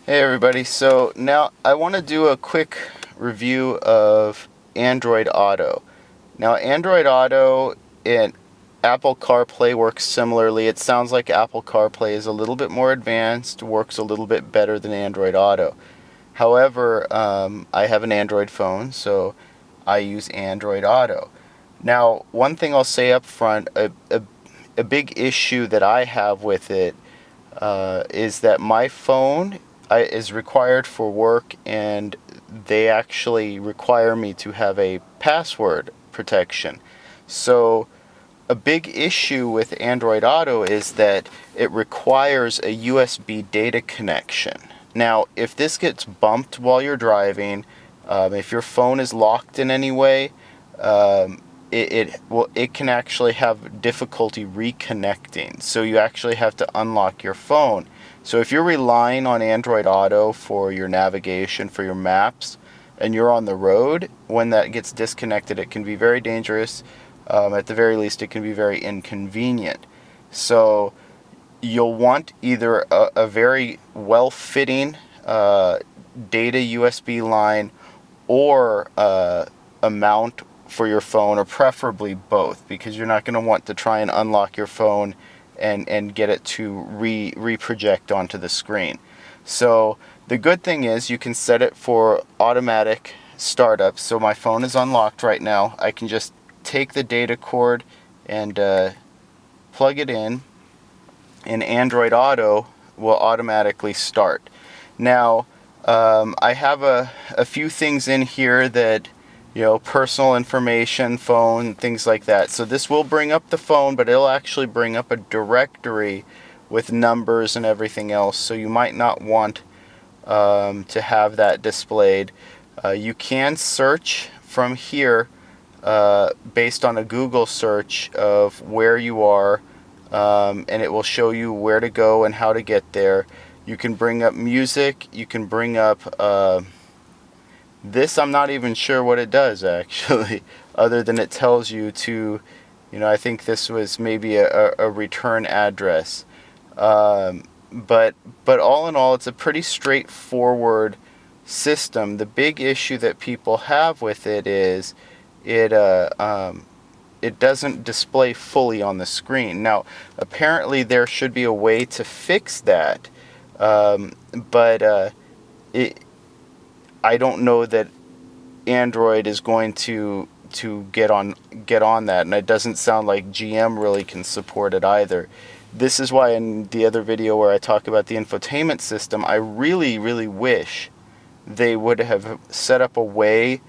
Hey everybody, so now I want to do a quick review of Android Auto. Now Android Auto and Apple CarPlay works similarly. It sounds like Apple CarPlay is a little bit more advanced, works a little bit better than Android Auto. However, I have an Android phone, so I use Android Auto. Now, one thing I'll say up front, a big issue that I have with it is that my phone is required for work, and they actually require me to have a password protection. So a big issue with Android Auto is that it requires a USB data connection. Now, if this gets bumped while you're driving, if your phone is locked in any way, it can actually have difficulty reconnecting. So you actually have to unlock your phone. So if you're relying on Android Auto for your navigation, for your maps, and you're on the road, when that gets disconnected, it can be very dangerous. At the very least, it can be very inconvenient. So you'll want either a very well-fitting data USB line or a mount for your phone, or preferably both, because you're not going to want to try and unlock your phone and get it to re-project onto the screen. So the good thing is you can set it for automatic startup. So my phone is unlocked right now. I can just take the data cord and plug it in, and Android Auto will automatically start. Now, I have a few things in here that, personal information, phone, things like that. So this will bring up the phone, but it'll actually bring up a directory with numbers and everything else. So you might not want to have that displayed. You can search from here based on a Google search of where you are, and it will show you where to go and how to get there. You can bring up music. You can bring up this. I'm not even sure what it does actually, other than it tells you to, I think this was maybe a return address. But all in all, it's a pretty straightforward system. The big issue that people have with it is it doesn't display fully on the screen. Now, apparently there should be a way to fix that, but I don't know that Android is going to get on that, and it doesn't sound like GM really can support it either. This is why in the other video where I talk about the infotainment system, I really, really wish they would have set up a way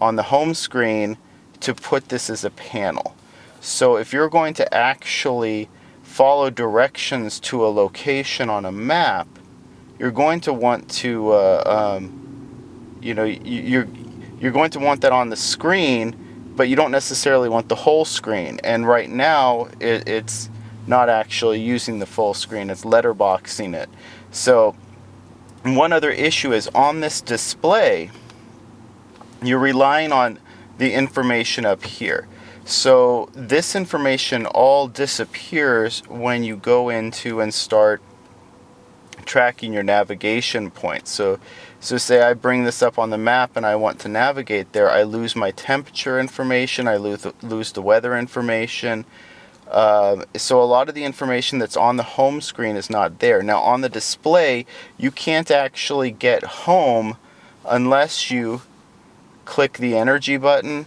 on the home screen to put this as a panel. So if you're going to actually follow directions to a location on a map, you're going to want to you're going to want that on the screen, but you don't necessarily want the whole screen. And right now it's not actually using the full screen, it's letterboxing it. So one other issue is on this display, you're relying on the information up here. So this information all disappears when you go into and start tracking your navigation points. So say I bring this up on the map and I want to navigate there, I lose my temperature information, I lose the weather information. So a lot of the information that's on the home screen is not there. Now on the display, you can't actually get home unless you click the energy button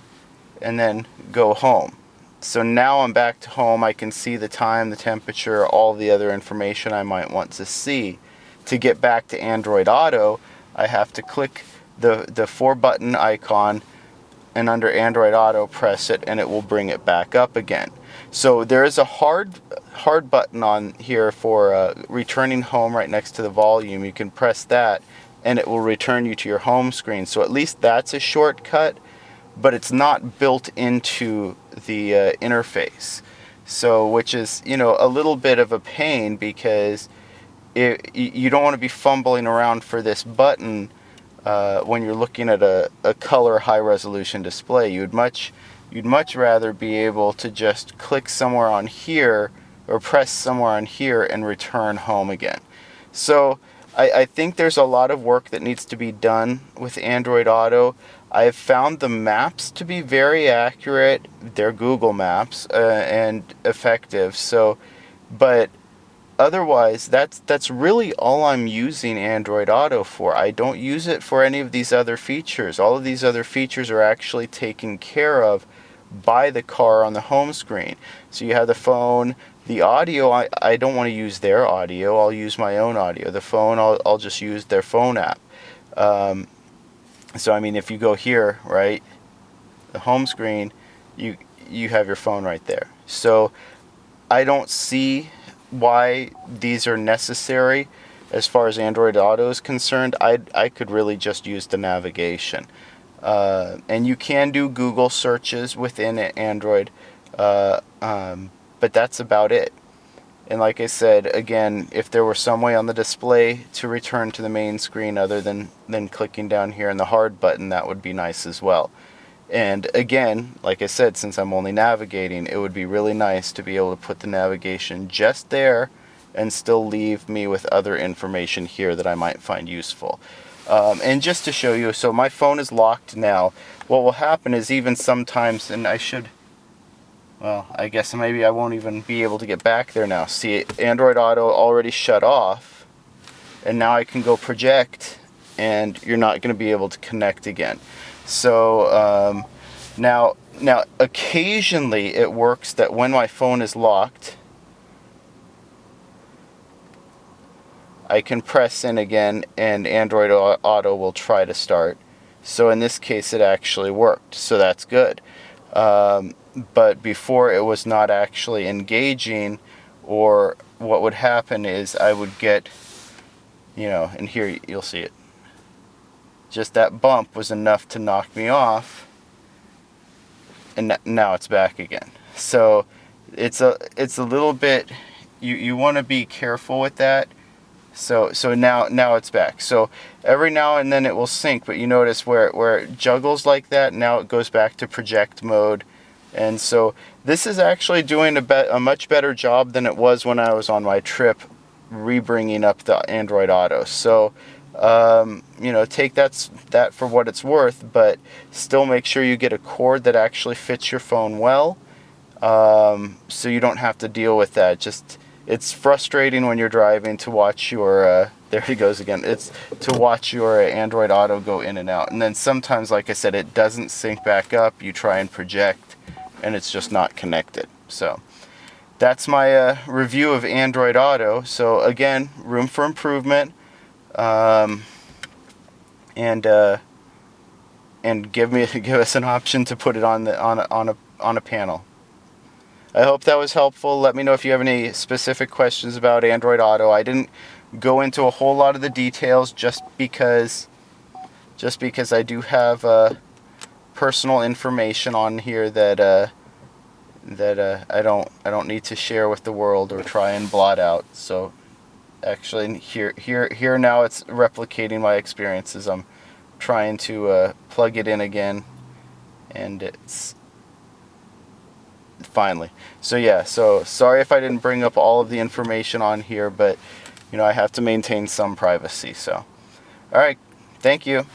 and then go home. So now I'm back to home. I can see the time, the temperature, all the other information I might want to see. To get back to Android Auto, I have to click the 4-button icon, and under Android Auto press it, and it will bring it back up again. So there is a hard button on here for returning home right next to the volume. You can press that and it will return you to your home screen. So at least that's a shortcut, but it's not built into the interface. So which is, a little bit of a pain, because you don't want to be fumbling around for this button when you're looking at a color high resolution display. You'd much rather be able to just click somewhere on here or press somewhere on here and return home again. So I think there's a lot of work that needs to be done with Android Auto. I've found the maps to be very accurate. They're Google Maps, and effective. So, but otherwise, that's really all I'm using Android Auto for. I don't use it for any of these other features. All of these other features are actually taken care of by the car on the home screen. So you have the phone, the audio, I don't want to use their audio. I'll use my own audio. The phone, I'll just use their phone app. So I mean, if you go here, right, the home screen, you have your phone right there. So I don't see why these are necessary as far as Android Auto is concerned. I could really just use the navigation. And you can do Google searches within Android, but that's about it. And like I said, again, if there were some way on the display to return to the main screen other than clicking down here in the hard button, that would be nice as well. And again, like I said, since I'm only navigating, it would be really nice to be able to put the navigation just there and still leave me with other information here that I might find useful. And just to show you, so my phone is locked now. What will happen is even sometimes, and well, I guess maybe I won't even be able to get back there now. See, Android Auto already shut off, and now I can go project, and you're not going to be able to connect again. So now occasionally it works that when my phone is locked, I can press in again and Android Auto will try to start. So in this case it actually worked, so that's good. But before it was not actually engaging, or what would happen is I would get, and here you'll see it. Just that bump was enough to knock me off, and now it's back again. So it's a little bit, you want to be careful with that. So now it's back. So every now and then it will sync, but you notice where it juggles like that, now it goes back to project mode. And so this is actually doing a much better job than it was when I was on my trip rebringing up the Android Auto. So take that for what it's worth, but still make sure you get a cord that actually fits your phone well, so you don't have to deal with that. It's frustrating when you're driving to watch your there he goes again. It's to watch your Android Auto go in and out, and then sometimes, like I said, it doesn't sync back up. You try and project, and it's just not connected. So that's my review of Android Auto. So again, room for improvement. And give us an option to put it on a panel. I hope that was helpful. Let me know if you have any specific questions about Android Auto. I didn't go into a whole lot of the details just because I do have personal information on here that I don't need to share with the world or try and blot out. So actually here now it's replicating my experiences. I'm trying to plug it in again, and it's finally. So yeah, so sorry if I didn't bring up all of the information on here, but I have to maintain some privacy. So all right, thank you.